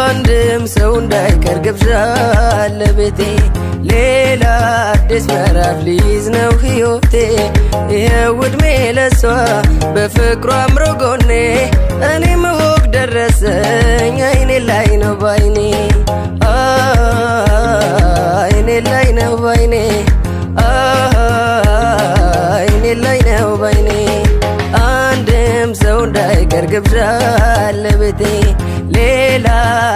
አንድም ሰው እንዳይቀር ግብዣ ለቤቴ ሌላ አዲስ ምዕራፍ ሊይዝ ነው ሕይወቴ ይኸው ዕድሜ ለሷ በፍቅሯ አምሮ ጎኔ እኔም ወግ ደረሰኝ አይኔ ላይ ነው ባይኔ አይኔ ላይ ነው ባይኔ አይኔ ላይ ነው ባይኔ አንድም ሰው እንዳይቀር ግብዣ ለቤቴ ሌላ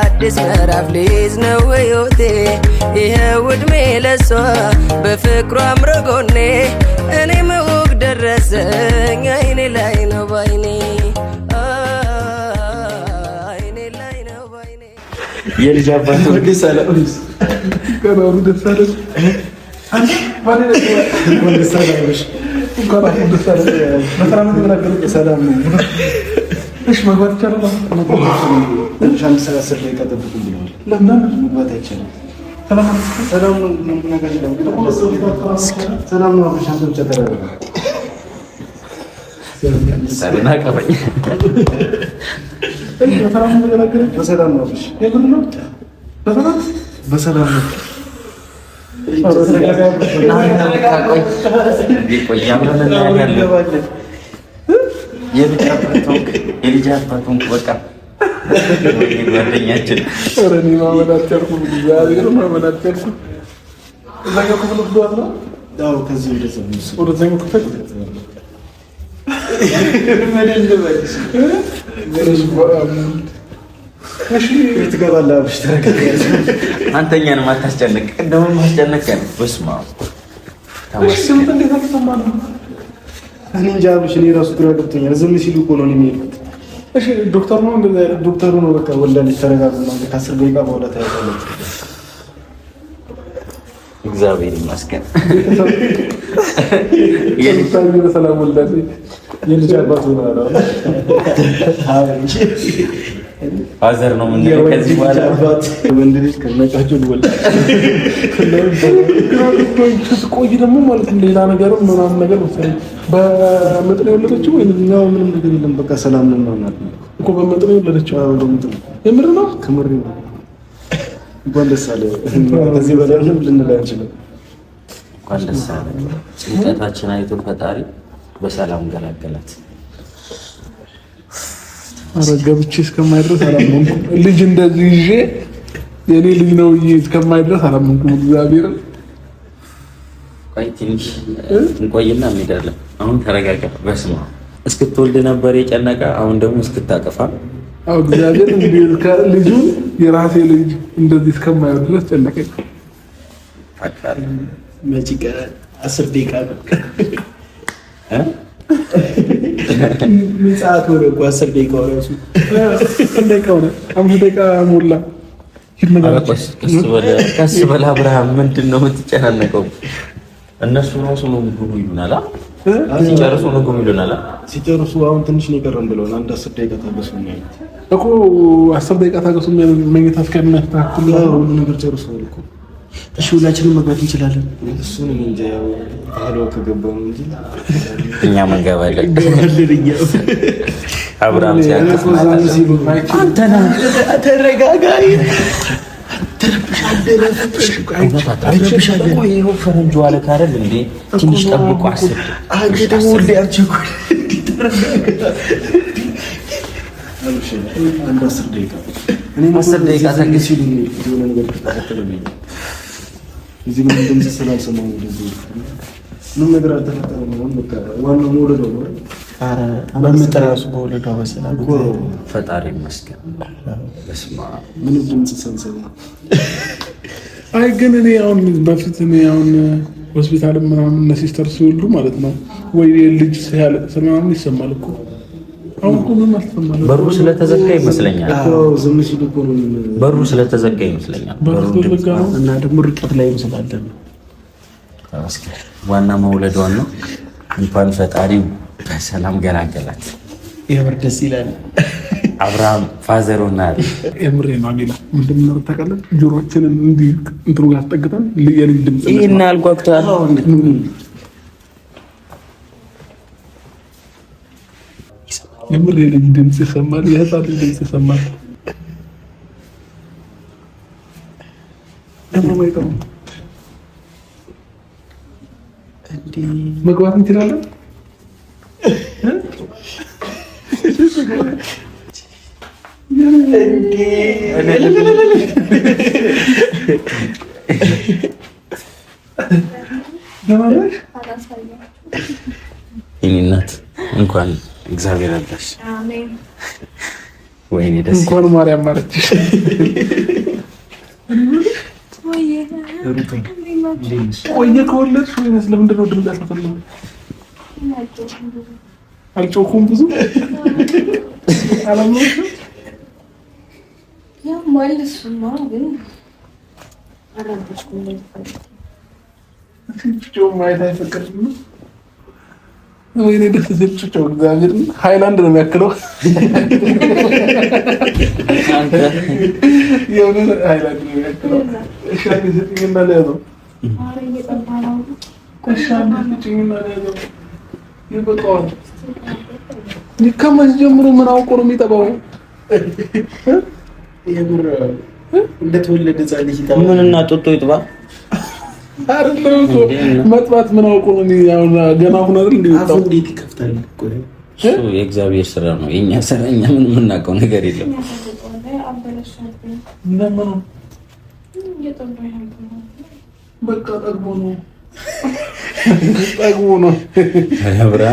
አዲስ ምዕራፍ ሊይዝ ነው ሕይወቴ ይኸው ዕድሜ ለሷ በፍቅሯ አምሮ ጎኔ እኔም ወግ ደረሰኝ አይኔ ላይ ነው ባይኔ አይኔ ላይ ነው ባይኔ የልጅ አባት ወደ ሰላም ከናሩ ደሳለ አንቺ ባለ ወደ ሰላምሽ እንኳን ደሳለ በሰላም ተገናኘን ሰላም ነው እሺ መግባት ይቻላል ሻንስ ሰላሰር ላይ ተጠብቁ ብለዋል ለምን መግባት አይቻልም ሰላም ነው ምን ነገር ነው ሰላም ነው ሻንስ ብቻ ተረጋጋ ሰላም አቀበኝ በሰላም ነው ተገናኘን በሰላም ነው እሺ የምን ነው በሰላም ነው የልጅ አባቱን በቃ ጓደኛችን እኔ ማመናጨርኩ እግዚአብሔር ማመናጨርኩ እዛኛው ክፍል ወስዷል ነው ያው ከዚህ ወደዛኛው ክፍል እሺ ትገባለህ አብሽ ተረጋጋ አንተኛን ማታስጨንቅ እንደውም ማስጨነቅ ነው በስማ እሺ ምን እንዴት አልተሰማም እኔ እንጃ አብሽ እኔ ራሱ ግራ ገብቶኛል ዝም ሲሉ እኮ ነው የሚሄዱት እሺ ዶክተር ነው እንደዛ ዶክተሩ ነው በቃ ወላሂ ተረጋግና ከ10 ደቂቃ በኋላ ታያለች እግዚአብሔር ይመስገን የልጅ በሰላም ወላሂ የልጅ አባት ሆኗል ፋዘር ነው ምን ከዚህ በኋላ አባት ወንድ ልጅ ከነጫቸው ወላሂ ቆይ ደግሞ ማለት ሌላ ነገር ምናምን ነገር መሰለኝ በመጥ ነው የወለደችው ወይ ነው ምንም ነገር የለም በቃ ሰላም ነው ማለት ነው እኮ በመጥ ነው የወለደችው አዎ ነው የምር ነው ከምር ነው እንኳን ደስ አለ ከዚህ በላይ ምንም ልንል አንችልም እንኳን ደስ አለ ጭንቀታችን አይቶ ፈጣሪ በሰላም ገላገላት አረጋብቼ እስከማይድረስ አላመንኩም ልጅ እንደዚህ ይዤ የኔ ልጅ ነው እስከማይድረስ አላመንኩም እግዚአብሔር ቆይ ትንሽ እንቆይና እንሄዳለን አሁን ተረጋጋ በስማ እስክትወልድ ነበር የጨነቀ አሁን ደግሞ እስክታቀፋ አው እግዚአብሔር እንዲህ ልጁ የራሴ ልጅ እንደዚህ እስከማይው ድረስ ጨነቀኝ አቃል መጪቀ 10 ደቂቃ ምን ሰዓት ወደ 10 ደቂቃ ወራሱ ደቂቃ ሆነ 5 ደቂቃ ሞላ ቀስ በል አብርሃም ምንድነው የምትጨናነቀው እነሱ ራሱ ነው ምግቡ ይሉናል ሲጨርሱ ነው ምግቡ ይሉናል ሲጨርሱ አሁን ትንሽ ነው የቀረን ብለውና አንድ 10 ደቂቃ ታገሱኝ እኮ 10 ደቂቃ ታገሱኝ መኝታ እስከምናስተካክል ሁሉ ነገር ጨርሰዋል እኮ እሺ ሁላችንም መግባት እንችላለን እሱን እንጃ ያው ታሎ ከገባው እንጂ እኛ መንገባለን አብርሃም ሲያልፍ አንተ ነህ ተረጋጋይ ተረብሻለህ ወይ ነው ፈረንጆ አለ ካረል እንዴ ትንሽ ጠብቁ አስብ አንተ ደግሞ ወዲያችሁ አንድ 10 ደቂቃ እኔ 10 ደቂቃ ታገሲኝ የሆነ ነገር ተከታተለኝ እዚህ ምን እንደምትሰራው ሰማው እንደዚህ ምን ነገር አልተፈጠረም ነው በቃ ዋናው መውለድ ነው አረ በመጠራሱ በወለዷ በሰላም ፈጣሪ ይመስገን በስማ ምን ድምጽ ሰንሰና አይ ግን እኔ አሁን በፊት እኔ አሁን ሆስፒታል ምናምን ሲስተር ሲወልዱ ማለት ነው ወይ ልጅ ሲያለቅስ ምናምን ይሰማል እኮ አሁን ምን ማለት በሩ ስለተዘጋ ይመስለኛል እኮ ዝም ሲሉ እኮ ነው በሩ ስለተዘጋ ይመስለኛል በሩ እና ደግሞ ርቀት ላይ ይመስላል ተመስገን ዋና መውለዷን ነው እንኳን ፈጣሪ በሰላም ገላገላት የምር ደስ ይላል አብርሃም ፋዘሩና የምር ነው አሚላ ምንድነው ተቀበል ጆሮአችንን እንዲህ እንትሩ ጋር ተጠግተን የልጅ ድምጽ ይሄን አልጓግቷል የምር የልጅ ድምጽ ይሰማል፣ የህፃን ድምጽ ይሰማል። ደግሞ አይተው እንዴ መግባት እንችላለን። እናት እንኳን እግዚአብሔር አዳሽ። አሜን። ወይኔ ደስ እንኳን ማርያም ማረችሽ። ቆየ ከወለድሽ ወይስ ለምንድን ነው ድምፅ ያልተፈለገው? አልጮኩም ብዙ አላምነውም። ያው ማለት ነው ግን አራበሽኩ ነው። ጩጮ ማየት አይፈቀድም። ወይኔ ደስ ሲል ጩጮ እግዚአብሔር ሃይላንድ ነው የሚያክለው። የሆነ ሃይላንድ ነው የሚያክለው። እሺ አግኝተኝና ለያዘው አረ እየጠባለው እሺ አግኝተኝና ለያዘው ይበቃዋል። ከመቼ ጀምሮ ምን አውቆ ነው የሚጠባው? የምር እንደተወለደ ሕፃን ልጅ ይጠባል። ምንና ጦጦ ይጥባ አይደለም እኮ መጥባት ምን አውቆ ነው? ያው ገና አሁን አይደል እንዴ? አፉ እንዴት ይከፍታል? እሱ የእግዚአብሔር ስራ ነው። የኛ ስራ እኛ ምንም የምናውቀው ነገር የለም። እንደምን ነው እየጠባለው በቃ ጠግቦ ነው ጠግቦ ነው አብራ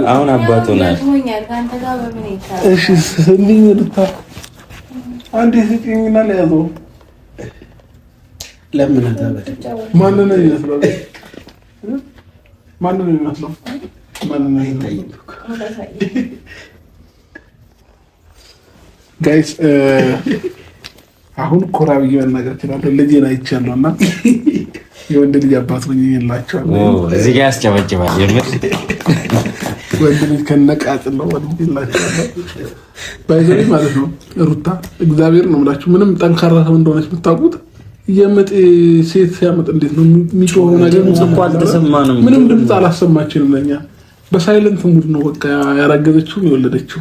አሁን አባቱ ነው። ሆኛል ካንተ ጋር በምን ይታል? እሺ ስልኝ ልታ አንዴ ስጪኝና ለያዘው ለምን አታበደ? ማንን ነው የሚመስለው? ማንን ነው የሚመስለው? ማንን ነው አይታይም። ጋይስ አሁን ኮራ ብዬ መናገር እችላለሁ። ልጄን አይቻለሁና የወንድ ልጅ አባት ሆኜ የላቸዋለሁ። እዚህ ጋር ያስጨበጭባል። የምር ወንድ ልጅ ከነቃጥል ነው ወንድ ልጅ የላቸዋለሁ። ባይዘሪ ማለት ነው። ሩታ እግዚአብሔር ነው የምላችሁ ምንም ጠንካራ ሰው እንደሆነች የምታውቁት የምጥ ሴት ሲያመጥ እንዴት ነው የሚጮኸው ነገር እንኳን አልተሰማንም። ምንም ድምፅ አላሰማችንም። ለኛ በሳይለንት ሙድ ነው በቃ ያረገዘችው የወለደችው።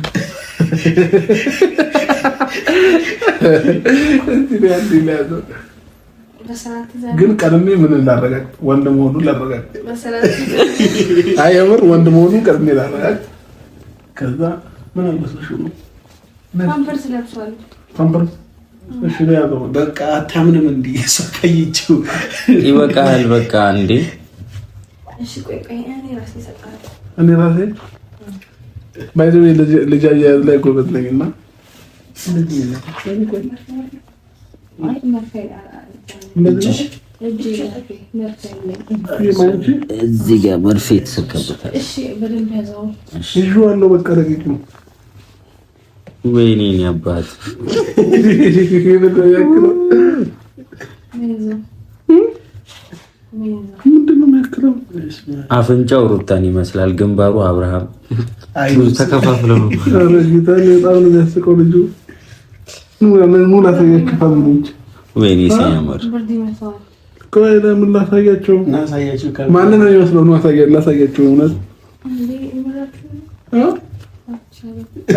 ግን ቀድሜ ምን ላረጋግጥ? ወንድ መሆኑን ላረጋግጥ። አይ የምር ወንድ መሆኑን ቀድሜ ላረጋግጥ። ከዛ ምን አልመስልሽ ነው ፓምፐርስ ለብሷል። ፓምፐርስ እሺ ነው ያለው። በቃ አታምንም እንዴ? ሰፈይቹ ይበቃል። በቃ እንዴ እሺ ቆይ እኔ ራሴ ሰጣለሁ። እኔ ራሴ ባይዘው ልጅ አያያዝ ላይ ጎበዝ ነኝና እዚህ ጋር መርፌ ተሰካበታል። እሺ በደንብ ያዘው። እሺ ዋለው በቃ ረቂቅ ነው። ወይኔ እኔ አባት ምንድን ነው የሚያክለው? አፍንጫው ሩታን ይመስላል፣ ግንባሩ አብርሃም ተከፋፍለው ነው። ኧረ ጌታ በጣም ነው የሚያስቀው ልጁ። ምን ላሳያችሁ ፋሚሊዎች? ወይኔ ሲያምር ብርድ ይመስላል። ቆይ ለምን ላሳያቸው? እናሳያችሁ ካል ማንን ነው የሚመስለው? ነው ላሳያቸው። እውነት እንዴ እምራችሁ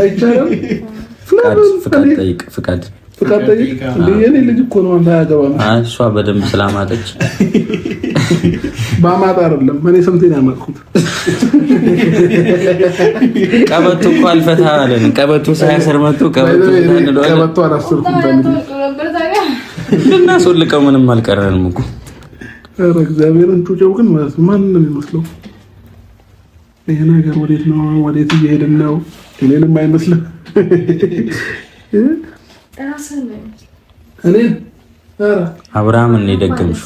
አይቻልም። ፍቃድ ጠይቅ። ፍቃድ ጠይቅ። የኔ ልጅ እኮ ነው አንተ አያገባም። እሷ በደንብ ስላማጠች በአማጣ አይደለም። እኔ ስንቴን ያመጥኩት ቀበቶ እኮ አልፈታ አለን። ቀበቶ ሳያስር መጥቶ ቀበቶ አላሰርኩም። ልናስወልቀው ምንም አልቀረንም እኮ። ኧረ እግዚአብሔርን ጩጬው ግን ማለት ነው ማንን ነው የሚመስለው? ይሄ ነገር ወዴት ነው? ወዴት እየሄድን ነው? እኔንም አይመስልም። እኔ ኧረ አብርሃም እኔ ደገምሽ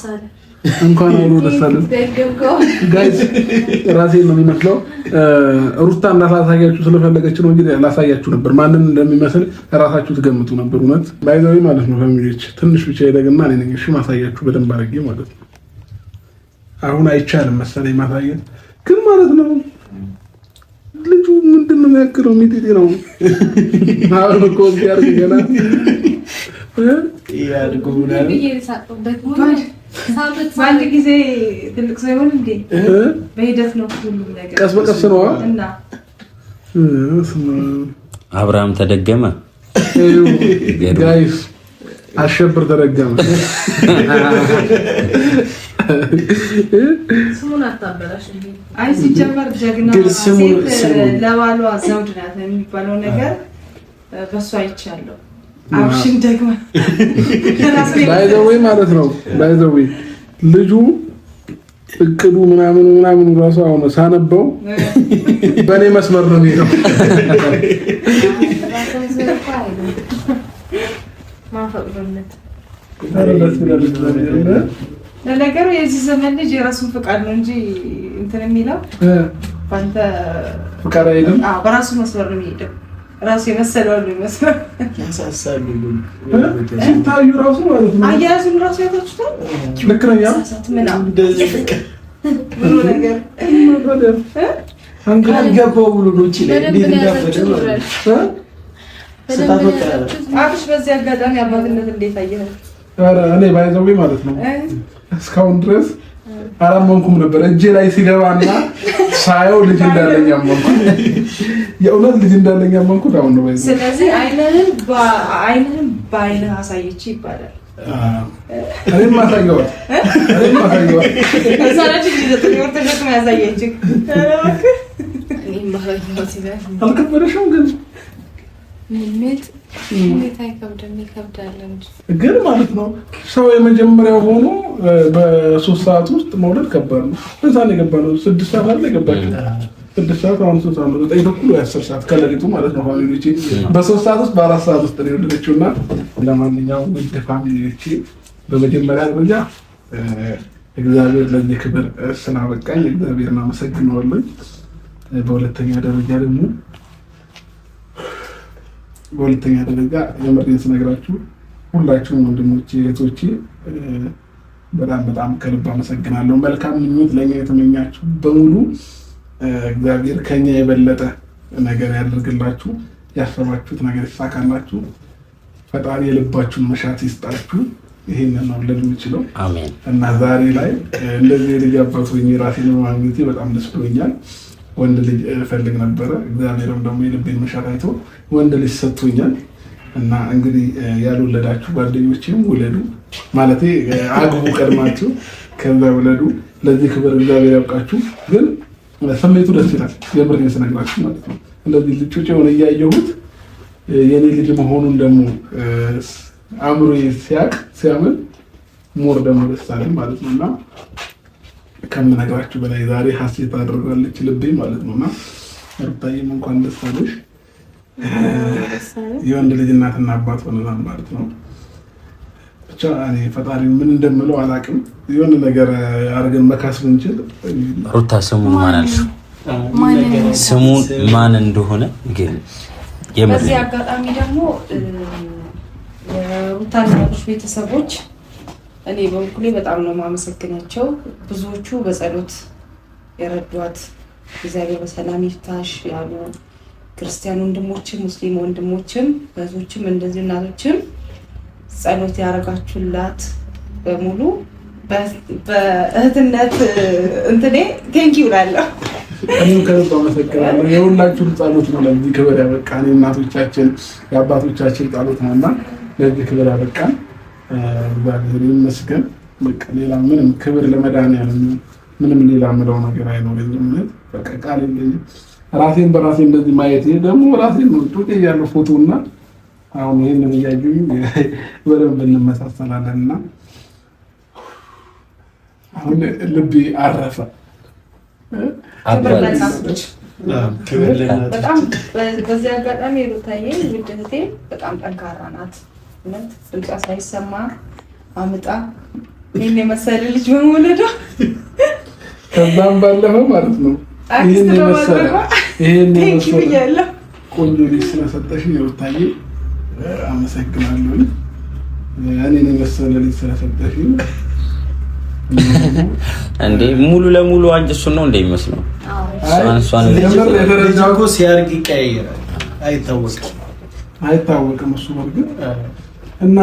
እንኳን አብሮ ደስ አለን ጋይስ። ራሴን ነው የሚመስለው። ሩታ እንዳላሳያችሁ ስለፈለገች ነው እንጂ ላሳያችሁ ነበር። ማንን እንደሚመስል ራሳችሁ ትገምቱ ነበር። እውነት ባይዘው ማለት ነው ፋሚሊዎች። ትንሽ ብቻ ይደግና እኔ ነኝ እሺ ማሳያችሁ በደንብ አድርጌ ማለት ነው። አሁን አይቻልም መሰለኝ ማሳየት ግን ማለት ነው። ልጁ ምንድን ነው የሚያክለው? ሚጢጢ ነው። አሁን እኮ ሲያርግ ገና ያድጉ ምናምን በአንድ ጊዜ ትልቅ ሰው ይሆን እንዴ? በሂደት ነው ሁሉም ነገር። ቀስ በቀስ ነው እና አብርሃም ተደገመ። ጋይስ አሸብር ተደገመ። ስሙን አታበላሽ እንዴ? አይ ሲጀመር ጀግና ሴት ለባሏ ዘውድ ናት የሚባለው ነገር በሷ አይቻለሁ። አብሽን ደግማ ባይዘዌ ማለት ነው። ባይዘዌ ልጁ እቅዱ ምናምን ራሱ አሁን ሳነበው በኔ መስመር ነው የሚሄደው። ለነገሩ የዚህ ዘመን ልጅ የራሱን ፍቃድ ነው እንጂ እንትን የሚለው ባንተ ፍቃድ አይደለም። በራሱ መስመር ነው የሚሄደው። ራሱ የመሰለው ነው ይመስላል። ያሳሳሉ ሲታዩ ራሱ ማለት ነው። አያያዙን ራሱ ያታችሁታል። ልክ ነኝ። ብሎ ነገር አንገባው ብሎ ነው እቺ ላይ እንዴት እንዳፈደ አብሽ በዚህ አጋጣሚ አባትነት እንዴት አየኸው? ኧረ እኔ ባይዘዌ ማለት ነው እስካሁን ድረስ አላመንኩም ነበር። እጄ ላይ ሲገባና ሳየው ልጅ እንዳለኝ አመንኩ። የእውነት ልጅ እንዳለኝ አመንኩ። አሁን ነው ባይዘዌ። ስለዚህ አይንህን በአይንህ አሳየች ይባላል። እኔም ማሳየዋል። እዛ ነች እንጂ ዘጠኝ ወር ተሸክማ ያሳየችህ። አልከበደሽም ግን እንዴት አይከብድም? ይከብዳል እንጂ ግን ማለት ነው ሰው የመጀመሪያው ሆኖ በ3 ሰዓት ውስጥ መውለድ ከባድ ነው። እንሳን የገባነው 6 ሰዓት አለ የገባችው 6 ሰዓት አሁን 3 ሰዓት ነው 9 ተኩል 10 ሰዓት ከሌሊቱ ማለት ነው። ፋሚሊዎቼ በ3 ሰዓት ውስጥ በ4 ሰዓት ውስጥ ነው የወለደችውና ለማንኛውም ውድ ፋሚሊዎቼ በመጀመሪያ ደረጃ እግዚአብሔር ለዚህ ክብር ስላበቃኝ እግዚአብሔርን አመሰግናለሁ። በሁለተኛ ደረጃ የምሬን ስነግራችሁ ሁላችሁም ወንድሞቼ እህቶቼ በጣም ከልብ አመሰግናለሁ። መልካም ምኞት ለኛ የተመኛችሁ በሙሉ እግዚአብሔር ከኛ የበለጠ ነገር ያደርግላችሁ፣ ያሰባችሁት ነገር ይሳካላችሁ፣ ፈጣሪ የልባችሁን መሻት ይስጣችሁ። ይሄንን ነው ልል የምችለው። አሜን። እና ዛሬ ላይ እንደዚህ ልጅ አባት ሆኜ ራሴን በማግኘቴ በጣም ደስ ብሎኛል። ወንድ ልጅ እፈልግ ነበረ። እግዚአብሔርም ደግሞ የልቤን መሻት አይቶ ወንድ ልጅ ሰጥቶኛል። እና እንግዲህ ያልወለዳችሁ ጓደኞቼም ውለዱ፣ ማለቴ አግቡ፣ ቀድማችሁ ከዛ ውለዱ። ለዚህ ክብር እግዚአብሔር ያብቃችሁ። ግን ስሜቱ ደስ ይላል፣ የምሬን ስነግራችሁ ማለት ነው። እንደዚህ ልጆች የሆነ እያየሁት የኔ ልጅ መሆኑን ደግሞ አእምሮዬ ሲያምን ሞር ደግሞ ደስ አለኝ ማለት ነውና ከምነግራችሁ በላይ ዛሬ ሀሴት አድርጋለች ልቤ ማለት ነውና ሩታዬም እንኳን ደስ አለሽ። የወንድ ልጅ እናትና አባት ሆነናል ማለት ነው። ብቻ እኔ ፈጣሪ ምን እንደምለው አላውቅም። የሆነ ነገር አድርገን መካስ ብንችል። ሩታ ስሙን ማን አልሽው? ስሙን ማን እንደሆነ ግን በዚህ አጋጣሚ ደግሞ የሩታና አብርሽ ቤተሰቦች እኔ በበኩሌ በጣም ነው የማመሰግናቸው። ብዙዎቹ በጸሎት የረዷት እግዚአብሔር በሰላም ይፍታሽ ያሉ ክርስቲያን ወንድሞችም ሙስሊም ወንድሞችም እህቶችም እንደዚህ እናቶችም ጸሎት ያረጋችሁላት በሙሉ በእህትነት እንትኔ ቴንኪው እላለሁ። እኔም ከልብ አመሰግናለሁ። የሁላችሁም ጸሎት ነው ለዚህ ክብር ያበቃን። የእናቶቻችን የአባቶቻችን ጸሎት ነውና ለዚህ ክብር ያበቃን። እግዚአብሔር ይመስገን። በቃ ሌላ ምንም ክብር ለመድኃኒዓለም ምንም ሌላ የምለው ነገር አይኖረኝም። በቃ ቃል የለኝም። ራሴን በራሴ እንደዚህ ማየት ደግሞ ራሴን ነው ጡጤ ያለው ፎቶና አሁን ይሄንን እያዩኝ በደንብ እንመሳሰላለንና አሁን ልቤ አረፈ። በጣም በዚህ አጋጣሚ ሩታዬ ውድ እህቴ በጣም ጠንካራ ናት። እውነት ድምጿ ሳይሰማ አምጣ ይሄን የመሰለ ልጅ በመውለዷ ከዛም ባለፈ ማለት ነው ይሄን የመሰለ ቆንጆ ልጅ ስለሰጠሽኝ ሩታዬ አመሰግናለሁ። እኔን የመሰለ ልጅ ስለሰጠሽኝ እንዴ ሙሉ ለሙሉ አንቺ እሱን ነው እንደሚመስለው። እሷን የተረዳው ሲያርግ ይቀያየራል። አይታወቅም እሱ በርግጥ እና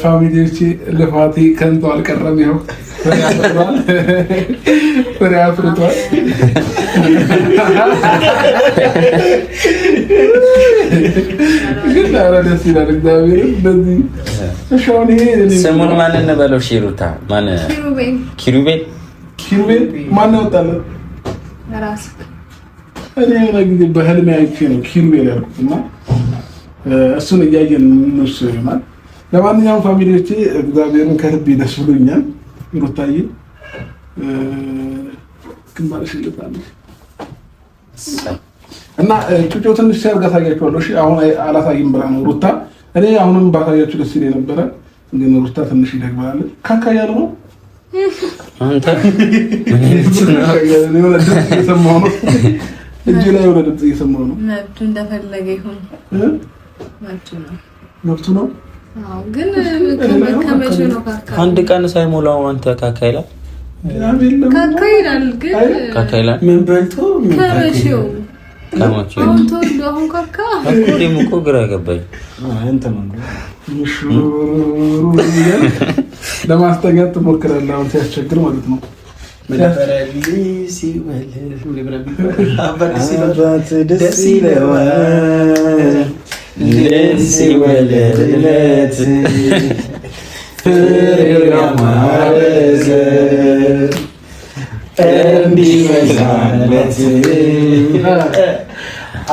ፋሚሊዎቼ ልፋቴ ከንቱ አልቀረም። ይኸው ፍሬ አፍርቷል። ግን ኧረ ደስ ይላል። እግዚአብሔር እንደዚህ እሻውን ይሄ ስሙን ማን እንበለው? ሩታ ማን? ኪሩቤል ማን ያወጣለት? እኔ የሆነ ጊዜ በህልሜ አይቼ ነው ኪሩቤል ያልኩት እና እሱን እያየን እንስ ይሆናል። ለማንኛውም ፋሚሊዎቼ እግዚአብሔርን ከልቤ ደስ ብሎኛል። ሩታዬ ግንባርሽ ይልጣል እና ጩጮ ትንሽ ሲያርጋ ታያችኋለሁ። እሺ አሁን አላሳይም ብላ ነው ሩታ። እኔ አሁንም ባታያችሁ ደስ ይለኝ ነበረ፣ ግን ሩታ ትንሽ ይደግማል። ካካ ያለው ነው አንተ ምን ነው የሰማው ነው እጅ ላይ ወደ ድምጽ እየሰማው ነው። መብቱ እንደፈለገ ይሁን መብቱ ነው። አዎ ግን ከመቼ ነው ካካ? አንድ ቀን ሳይሞላው አንተ ካካ ይላል። ካካ ይላል ግን ካካ ይላል። ምን በልቶ ከመቼው ከመቼው አሁን ካካ እኮ እኮ ግራ ገባኝ። አንተ ነው ለማስጠጋት ትሞክራለህ አሁን ሲያስቸግር ማለት ነው። አባት ደስ ይለዋል ሲወለድለት ፍሬው ያማረ ዘር እንዲበዛለት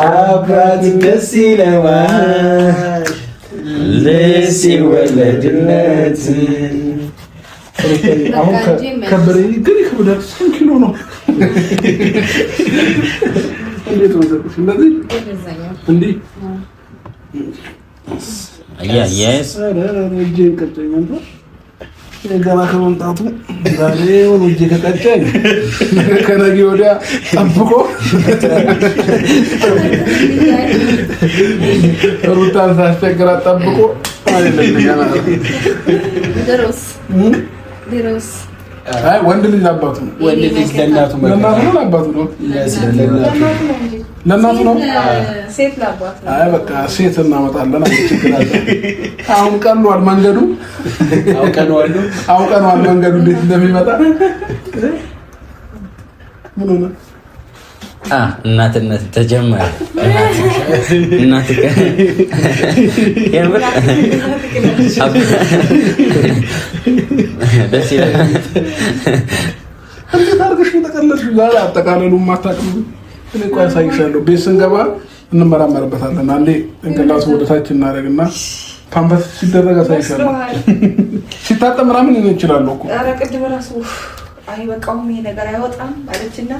አባት ደስ ይለዋል ሲወለድለት። አሁን ከበረ ግን ይከብዳል። ስንት ኪሎ ነው? እንዴት ነው ዘቁሽ? እንደዚህ እንዴ yes እጄን ቀጨኝ እንዴ ገና ከመምጣቱ ዛሬ ወንጀ ከቀጨኝ ከነገ ወዲያ ጠብቆ ሩታን ሳስቸግራት ጠብቆ አይደለም ገና ድሮስ አይ ወንድ ልጅ አባቱ ነው። ወንድ ልጅ ለእናቱ ነው አባቱ ነው። ለእናቱ ነው። ሴት ለአባቱ ነው። አይ በቃ ሴት እናመጣለን። አትችግራለህ። አሁን ቀኗል መንገዱ። አውቀነዋል መንገዱ እንዴት እንደሚመጣ። ምን ሆነ? እናትነት ተጀመረ። እናት የምር ደስ ይላል። እንዴት አድርገሽ ተቀለልሽ? ዛሬ አጠቃለሉን ማታውቅም። እኔ ቆይ አሳይሻለሁ። ቤት ስንገባ እንመራመርበታለን። አንዴ እንቅላቱ ወደ ታች እናደርግና ፓምፐስ ሲደረግ አሳይሻለሁ። ሲታጠብ ምናምን እንችላለሁ እኮ። ኧረ ቅድም እራሱ አይ በቃውም ይሄ ነገር አይወጣም አለችና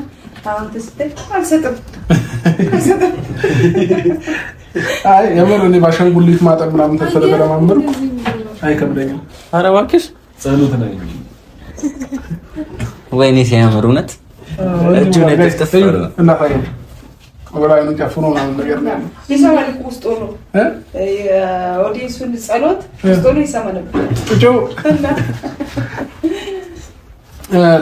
አሁን ትስተት አልሰጥም። አይ የምር እኔ ባሻንጉሊት ማጠብ ምናምን ተሰለበለማመር አይከብደኝም። ኧረ እባክሽ ጸሎት ነው። ወይኔ ሲያምር እውነት እጁን ተስተፈረ እና ታየው ወላሂ ነው ጨፍኖ ምናምን ነገር ነው ይሰማል እኮ ውስጥ ሆኖ ኦዲየንሱን ጸሎት ውስጥ ሆኖ ይሰማ ነበር። እጆ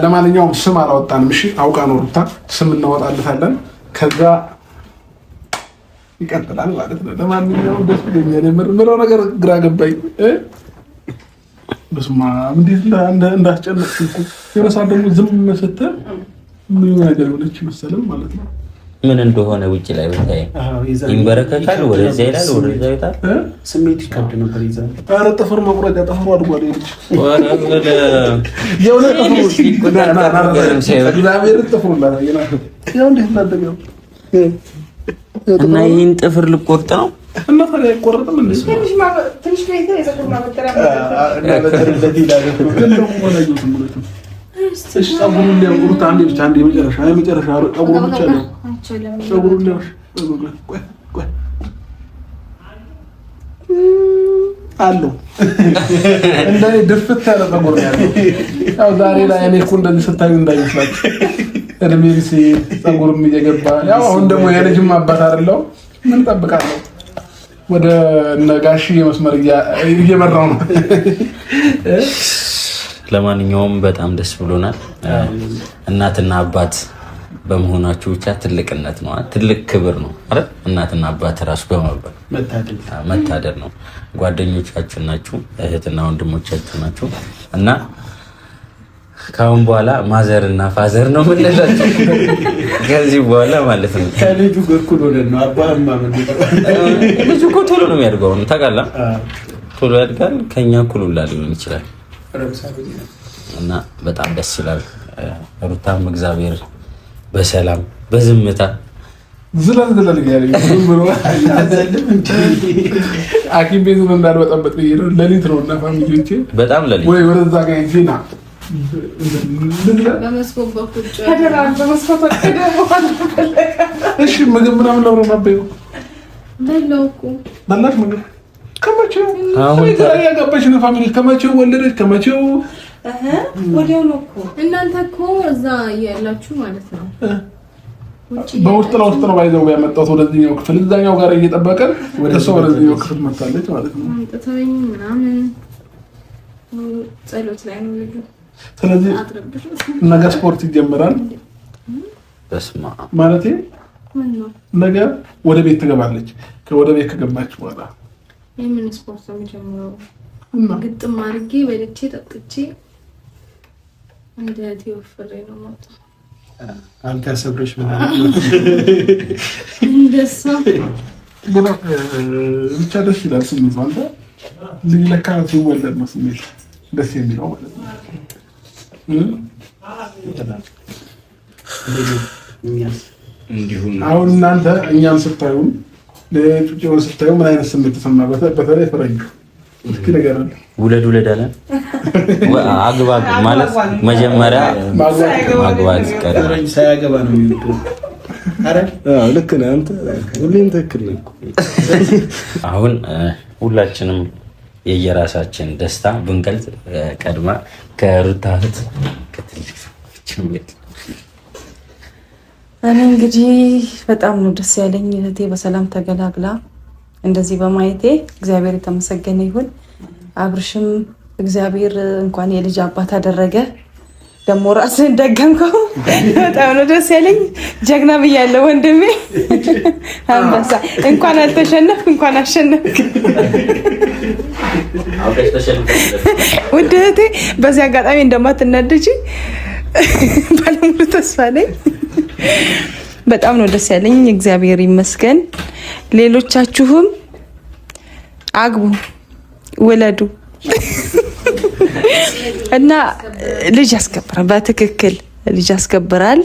ለማንኛውም ስም አላወጣንም። እሺ አውቃ ነው ሩታ ስም እናወጣለታለን። ከዛ ይቀጥላል ማለት ነው። ለማንኛውም ደስ ብሎኛል። የምርምረው ነገር ግራ ገባኝ። በስማ እንዴት እንዳስጨነቅኩ የሆነ ሰዓት ደግሞ ዝም ስትል ምን ነገር ሆነች መሰለም ማለት ነው። ምን እንደሆነ ውጪ ላይ ብታይ ይንበረከካል፣ ወደዛ ይላል፣ ወደዛ ይታል። ስሜት ይከብድ ነበር ይዛል። ኧረ ጥፍር መቁረጫ ጥፍሩ አድጓል ይልሽ ወደ የሆነ ጥፍሩ እግዚአብሔር ጥፍሩ ላይ ያው እንዴት ታደገው እና ይሄን ጥፍር ልቆርጥ ነው እና ታዲያ አይቆረጥም እንዴ? ትንሽ ቤት የፀጉር ማበጠሪያ እና ለተረደት ይላል ግን ደግሞ ወላጆት ማለት ነው። እሺ ፀጉሩን ሊያቆርጥ አንዴ ብቻ አንዴ መጨረሻ ፀጉሩን ብቻ ነው ፀጉሩን ሊያሽ ቆይ አለው እንደኔ ድፍት ያለ ፀጉር ነው ያለው። ያው ዛሬ ላይ እኔ እኮ እንደዚህ ስታዩ እንዳይመስላችሁ እድሜም ፀጉርም እየገባ ያው አሁን ደግሞ የልጅም አባት አይደለው ምን ጠብቃለሁ ወደ ነጋሺ መስመር እየመራው ነው። ለማንኛውም በጣም ደስ ብሎናል። እናትና አባት በመሆናችሁ ብቻ ትልቅነት ነው፣ ትልቅ ክብር ነው አይደል? እናትና አባት ራሱ በመባል መታደር ነው። ጓደኞቻችን ናችሁ፣ እህትና ወንድሞቻችሁ ናችሁ እና ካሁን በኋላ ማዘር እና ፋዘር ነው የምንላቸው ከዚህ በኋላ ማለት ነው። ከልጁ እኩል ሆነን ነው አባማ ልጁ እኮ ቶሎ ነው የሚያድገው ታውቃለህ፣ ቶሎ ያድጋል። ከኛ እኩል ሁላ ሊሆን ይችላል እና በጣም ደስ ይላል። ሩታም እግዚአብሔር በሰላም በዝምታ ዝለል ያለኝ ብሎ ሐኪም ቤት ምን እንዳልወጣበት ነው። ሌሊት ነው እና ፋሚሊዎቼ በጣም ሌሊት ወይ ወደዛ ጋር ዜና በመስኮት በኩል እሺ ምግብ ምናምን ነው ማበዩ በለው እኮ በላሽ ምግብ ከመቼው አሁን ያጋባሽ ነው ፋሚሊ ከመቼው ወለደች ከመቼው ወዲያው ነው እኮ እናንተ እኮ እዛ ያላችሁ ማለት ነው። በውስጥ ለውስጥ ነው ባይዘው ያመጣው ወደዚህኛው ክፍል እዛኛው ጋር እየጠበቀን ወደ ሰው ወደዚህኛው ክፍል መጣለች ማለት ነው። አንተተኝ ምናምን ጸሎት ላይ ነው ልጁ። ስለዚህ ነገ ስፖርት ይጀምራል። በስማ ማለቴ ነገ ወደ ቤት ትገባለች። ወደ ቤት ከገባች በኋላ የምን ስፖርት ነው የሚጀምረው? ግጥም አድርጌ በልቼ ጠጥቼ እንደ ቲዮፍሬ ነው ማለት አንተ ያሰብረሽ ማለት እንደሳ ብቻ ደስ ይላል ስሜት ማለት ልጅ ለካ ሲወለድ ነው ስሜት ደስ የሚለው ማለት ነው። አሁን እናንተ እኛም ስታዩን ለጩጬውን ስታዩ ምን አይነት ስሜት ተሰማ? በተለይ ፈረንጁ እስኪ ንገረን። ውለድ አለ አግባብ ማለት መጀመሪያ ማግባት ቀረ ሳያገባ ነው የሚወደው። አረ ልክ ነህ አንተ፣ ሁሌም ትክክል ነህ። አሁን ሁላችንም የየራሳችን ደስታ ብንገልጽ ቀድማ ከሩታ እህት እኔ እንግዲህ በጣም ነው ደስ ያለኝ እህቴ በሰላም ተገላግላ እንደዚህ በማየቴ እግዚአብሔር የተመሰገነ ይሁን። አብርሽም እግዚአብሔር እንኳን የልጅ አባት አደረገ። ደግሞ ራስህን ደገምከው። በጣም ነው ደስ ያለኝ። ጀግና ብያለሁ ወንድሜ። አንበሳ እንኳን አልተሸነፍክ እንኳን አሸነፍክ። ውድ እህቴ በዚህ አጋጣሚ እንደማትናደጂ ባለሙሉ ተስፋ ነኝ። በጣም ነው ደስ ያለኝ። እግዚአብሔር ይመስገን። ሌሎቻችሁም አግቡ፣ ውለዱ እና ልጅ ያስከብራል። በትክክል ልጅ ያስከብራል።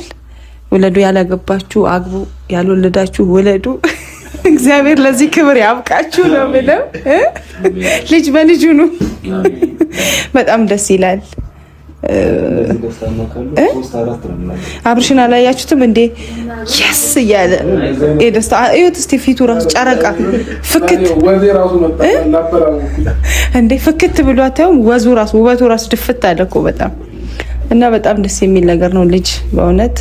ውለዱ። ያላገባችሁ አግቡ፣ ያልወለዳችሁ ውለዱ። እግዚአብሔር ለዚህ ክብር ያብቃችሁ ነው ብለው ልጅ በልጁ ነው። በጣም ደስ ይላል። አብርሽን አላያችሁትም እንዴ? የስ እያለ የደስታ እዩት እስቲ ፊቱ ራሱ ጨረቃ ፍክት እንዴ ፍክት ብሎ አታዩም? ወዙ ራሱ ውበቱ ራሱ ድፍት አለ እኮ በጣም እና በጣም ደስ የሚል ነገር ነው። ልጅ በእውነት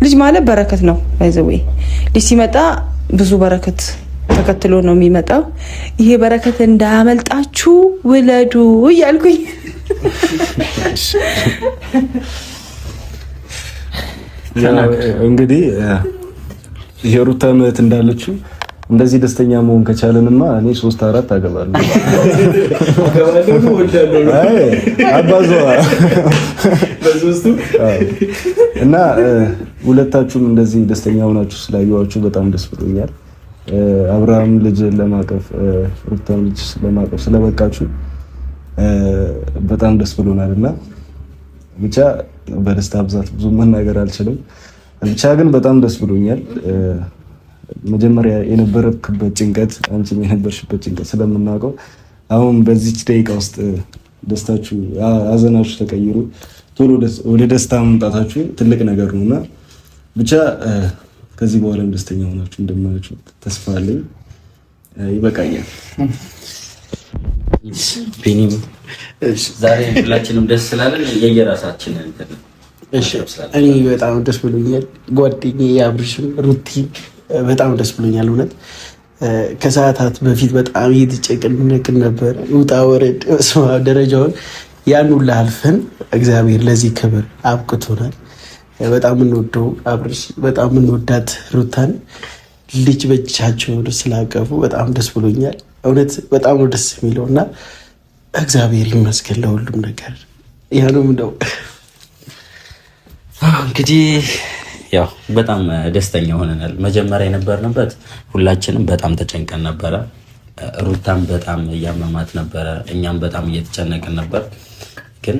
ልጅ ማለት በረከት ነው። ባይዘዌ ልጅ ሲመጣ ብዙ በረከት ተከትሎ ነው የሚመጣው። ይሄ በረከት እንዳያመልጣችሁ ውለዱ እያልኩኝ እንግዲህ የሩታ እህት እንዳለችው እንደዚህ ደስተኛ መሆን ከቻለንማ እኔ 3-4 አገባለሁ። አባዛዋ በሶስቱ እና ሁለታችሁም እንደዚህ ደስተኛ ሆናችሁ ስላየኋችሁ በጣም ደስ ብሎኛል። አብርሃም ልጅ ለማቀፍ ሩታም ልጅ ለማቀፍ ስለበቃችሁ በጣም ደስ ብሎናልና ብቻ በደስታ ብዛት ብዙ መናገር አልችልም። ብቻ ግን በጣም ደስ ብሎኛል። መጀመሪያ የነበረክበት ጭንቀት አንቺም የነበርሽበት ጭንቀት ስለምናውቀው አሁን በዚች ደቂቃ ውስጥ ደስታችሁ አዘናችሁ ተቀይሮ ቶሎ ወደ ደስታ መምጣታችሁ ትልቅ ነገር ነውና ብቻ ከዚህ በኋላም ደስተኛ ሆናችሁ እንደማያችሁ ተስፋ አለኝ። ይበቃኛል። ቢኒም ዛሬ ሁላችንም ደስ ስላለን የየራሳችን እንትን እኔ በጣም ደስ ብሎኛል። ጓደኛዬ አብርሽም ሩቲ በጣም ደስ ብሎኛል። እውነት ከሰዓታት በፊት በጣም እየተጨነቅን ነበር። ውጣ ወረድ ደረጃውን ያን ሁሉ አልፈን እግዚአብሔር ለዚህ ክብር አብቅቶናል። በጣም እንወደው አብርሽ፣ በጣም እንወዳት ሩታን ልጅ በእጃቸው ስላቀፉ በጣም ደስ ብሎኛል። እውነት በጣም ነው ደስ የሚለው እና እግዚአብሔር ይመስገን ለሁሉም ነገር። ያንም ነው እንግዲህ ያው በጣም ደስተኛ ሆነናል። መጀመሪያ የነበርንበት ሁላችንም በጣም ተጨንቀን ነበረ። ሩታም በጣም እያመማት ነበረ፣ እኛም በጣም እየተጨነቅን ነበር። ግን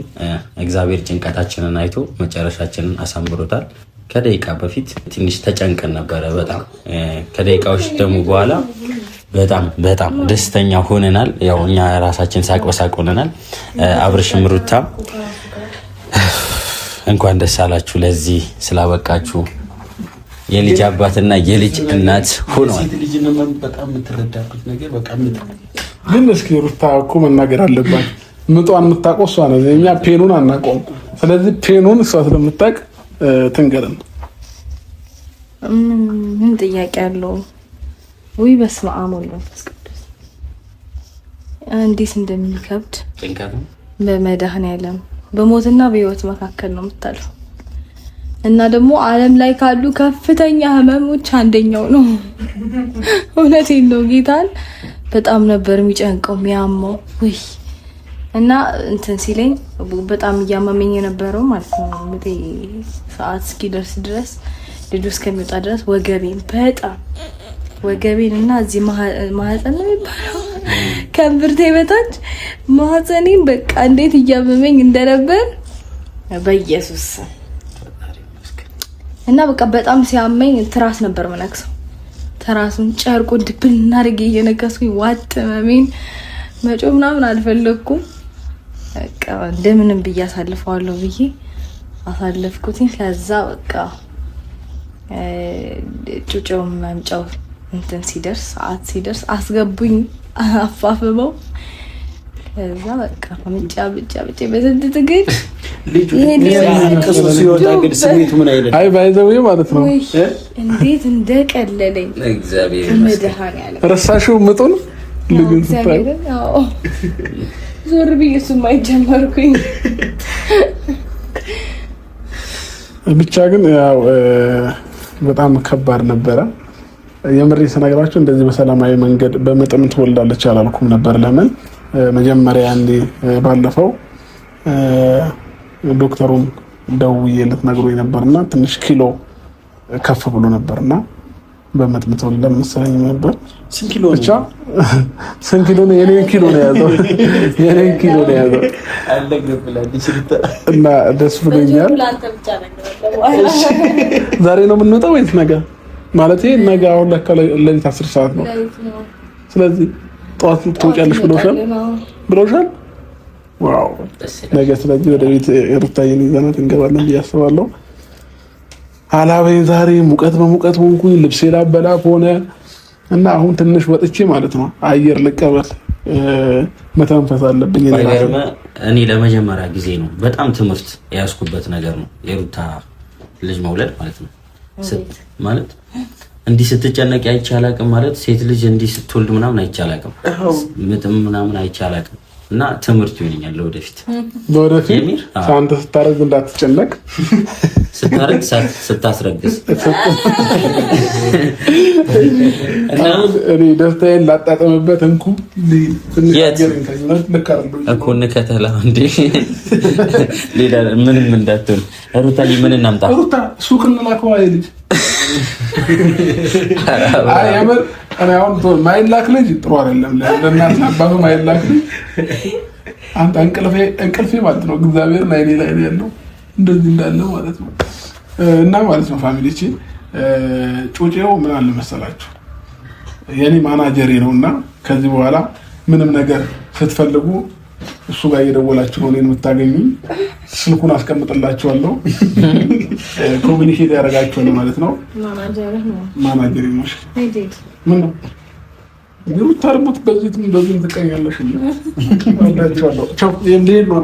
እግዚአብሔር ጭንቀታችንን አይቶ መጨረሻችንን አሳምሮታል። ከደቂቃ በፊት ትንሽ ተጨንቀን ነበረ በጣም ከደቂቃዎች ደግሞ በኋላ በጣም ደስተኛ ሆነናል። ያው እኛ ራሳችን ሳቅ በሳቅ ሆነናል። አብርሽም ሩታም እንኳን ደስ አላችሁ፣ ለዚህ ስላበቃችሁ የልጅ አባትና የልጅ እናት ሆነዋል። በጣም የምትረዳበት ነገር በቃ ግን እስኪ ሩታ እኮ መናገር አለባት። ምጧን የምታውቀው እሷ ነው። እኛ ፔኑን አናውቀውም። ስለዚህ ፔኑን እሷ ስለምታውቅ ትንገረን። ምን ጥያቄ አለው? ወይ በስመ አብ ወወልድ ወመንፈስ ቅዱስ እንዴት እንደሚከብድ በመድኃኔዓለም በሞትና በህይወት መካከል ነው የምታልፈው። እና ደግሞ ዓለም ላይ ካሉ ከፍተኛ ህመሞች አንደኛው ነው። እውነቴን ነው። ጌታን በጣም ነበር የሚጨንቀው የሚያመው። ወይ እና እንትን ሲለኝ በጣም እያመመኝ የነበረው ማለት ነው። እንግዲህ ሰዓት እስኪደርስ ድረስ ልጁ እስከሚወጣ ድረስ ወገቤን እና እዚህ ማህፀን ነው የሚባለው ከእምብርቴ በታች ማህፀኔን በቃ እንዴት እያመመኝ እንደነበር በኢየሱስ እና በቃ በጣም ሲያመኝ ትራስ ነበር መነክሰው። ትራሱን ጨርቁን ድብል እናድርጌ እየነከስኩኝ ዋጥመሜን መጮ ምናምን አልፈለኩም። በቃ እንደምንም ብዬ አሳልፈዋለሁ ብዬ አሳልፍኩትኝ። ከዛ በቃ ጩጬው መምጫው እንትን ሲደርስ ሰዓት ሲደርስ አስገቡኝ አፋፍበው። ከዛ በቃ ምንጫ በስንት ትግል አይ ባይዘው ማለት ነው እንዴት እንደቀለለኝ እግዚአብሔር መድኃኔዓለም። ረሳሽው ምጡን ልጅን ስታይ ዞር ብዬ እሱም አይጀመርኩኝ። ብቻ ግን ያው በጣም ከባድ ነበረ። የምሬ ስነግራችሁ እንደዚህ በሰላማዊ መንገድ በመጠን ትወልዳለች አላልኩም ነበር። ለምን መጀመሪያ አንዴ ባለፈው ዶክተሩን ደውዬለት ነግሮኝ ነበርና ትንሽ ኪሎ ከፍ ብሎ ነበርና በመጥምጥ ወልደ መሰለኝ ነበር። ስንት ኪሎ ብቻ ስንት ኪሎ ነው? የኔን ኪሎ ነው ያዘው እና ደስ ብሎኛል። ዛሬ ነው የምንወጣው ወይስ ነገ? ማለት ነገ አሁን ለካ ለሊት 10 ሰዓት ነው። ስለዚህ ጠዋት ትወጫለሽ ብሎሻል? ዋው ነገ ስለዚህ ወደ ቤት ሩታዬን ይዘናት እንገባለን ብዬ አስባለሁ። አላበይ ዛሬ ሙቀት በሙቀት ሆንኩኝ። ልብሴ ላበላብ ሆነ እና አሁን ትንሽ ወጥቼ ማለት ነው አየር ልቀበል፣ መተንፈስ አለብኝ። እኔ ለመጀመሪያ ጊዜ ነው በጣም ትምህርት ያስኩበት ነገር ነው የሩታ ልጅ መውለድ ማለት ነው። ማለት እንዲህ ስትጨነቅ አይቻላቅም ማለት ሴት ልጅ እንዲህ ስትወልድ ምናምን አይቻላቅም፣ ምጥም ምናምን አይቻላቅም። እና ትምህርት ይሆነኛል ለወደፊት አንተ ስታረግ እንዳትጨነቅ፣ ስታረግ ስታስረግዝ እና እኔ ደስታዬን ላጣጠምበት እንኩ ከተላ እንዴ ሌላ ምንም እንዳትል ሩታዬ ምን እናምጣ? ሩታ ሱቅ እንላከው አይልጅ አይ ያመር እኔ አሁን ማይላክ ልጅ ጥሩ አይደለም። ለእናት አባቱ ማይላክ ልጅ አንተ እንቅልፌ ማለት ነው እግዚአብሔር ላይ ላይ ያለው እንደዚህ እንዳለ ማለት ነው። እና ማለት ነው ፋሚሊቼ ጩጬው ምን አለ መሰላችሁ የኔ ማናጀሬ ነውና ከዚህ በኋላ ምንም ነገር ስትፈልጉ እሱ ጋር እየደወላችሁ ነው እኔን የምታገኙኝ። ስልኩን አስቀምጥላችኋለሁ፣ ኮሚኒኬት ያደርጋችኋል ማለት ነው። ማናጀሬ ነው። ምን ነው ሩታ ደግሞ በዚህ ትቀኛለሽ? ወዳችኋለሁ። ቻው። እንዴት ነው?